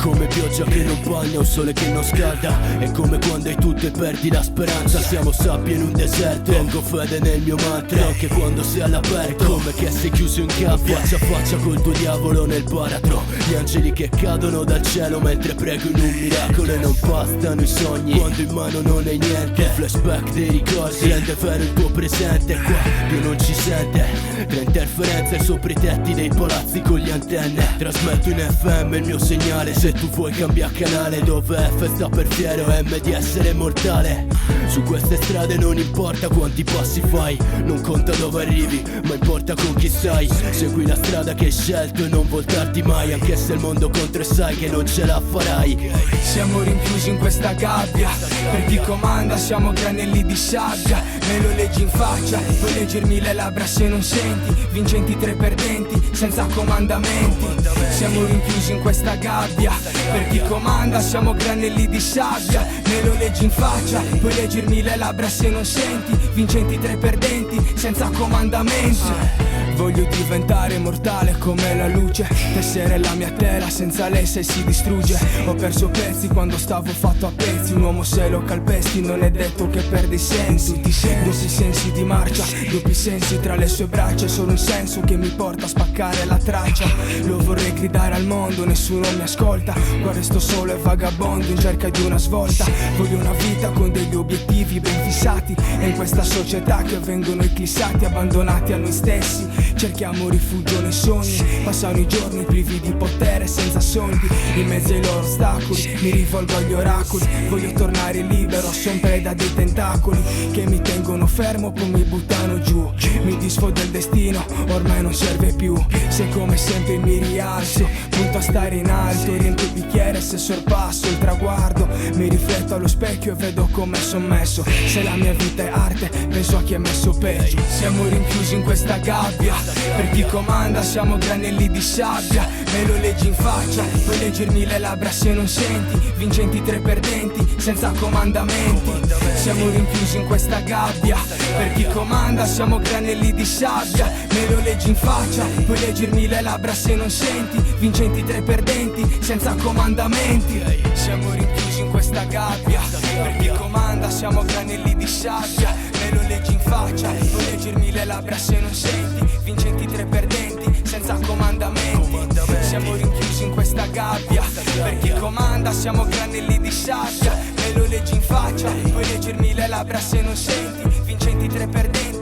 come pioggia che non bagna, un sole che non scalda. È come quando hai tutto e perdi la speranza. Siamo sabbia in un deserto, tengo fede nel mio mantra. Anche quando sei all'aperto, è come che sei chiuso in gabbia, faccia a faccia col tuo diavolo nel baratro. Gli angeli che cadono dal cielo mentre prego in un miracolo. E non bastano i sogni quando in mano non hai niente. Flashback dei ricordi rende vero il tuo presente. Qua Dio non ci sente, crea interferenze sopra i tetti dei palazzi con gli antenne. Trasmetto in FM il mio segnale, se tu vuoi cambia canale. Dove F sta per fiero, M di essere mortale. Su queste strade non importa quanti passi fai, non conta dove arrivi, ma importa con chi stai. Segui la strada che hai scelto e non voltarti mai, anche se il mondo contro e sai che non ce la farai. Siamo rinchiusi in questa gabbia, per chi comanda siamo granelli di sabbia. Me lo leggi in faccia, puoi leggermi le labbra se non senti. Vincenti tre perdenti, senza comandamenti. Siamo rinchiusi in questa gabbia, per chi comanda siamo granelli di sabbia. Me lo leggi in faccia, puoi leggermi le labbra se non senti. Vincenti tre perdenti, senza comandamenti. Voglio diventare mortale come la luce, tessere la mia tela, senza lei se si distrugge. Ho perso pezzi quando stavo fatto a pezzi. Un uomo se lo calpesti non è detto che perde i sensi. Tutti i sensi di marcia, doppi sensi tra le sue braccia. È solo un senso che mi porta a spaccare la traccia. Lo vorrei gridare al mondo, nessuno mi ascolta. Guarda sto solo e vagabondo in cerca di una svolta. Voglio una vita con degli obiettivi ben fissati, e in questa società che vengono eclissati, abbandonati a noi stessi. Cerchiamo rifugio nei sogni, passano i giorni privi di potere, senza soldi. In mezzo ai loro ostacoli mi rivolgo agli oracoli. Voglio tornare libero, son preda dei tentacoli che mi tengono fermo, poi mi buttano giù. Mi disfo del destino, ormai non serve più. Se come sempre mi rialzo, punto a stare in alto, riempio il bicchiere se sorpasso il traguardo. Mi rifletto allo specchio e vedo come son messo. Se la mia vita è arte, penso a chi è messo peggio. Siamo rinchiusi in questa gabbia, per chi comanda siamo granelli di sabbia. Me lo leggi in faccia, puoi leggermi le labbra se non senti. Vincenti tre perdenti, senza comandamenti. Siamo rinchiusi in questa gabbia, per chi comanda siamo granelli di sabbia. Me lo leggi in faccia, puoi leggermi le labbra se non senti. Vincenti tre perdenti, senza comandamenti. Siamo rinchiusi in questa gabbia, per chi comanda siamo granelli di sabbia. Me lo leggi in faccia, puoi leggermi le labbra se non senti. Vincenti tre perdenti, senza comandamenti. Siamo rinchiusi in questa gabbia, per chi comanda siamo granelli di sabbia. Me lo leggi in faccia, puoi leggermi le labbra se non senti. Vincenti tre perdenti,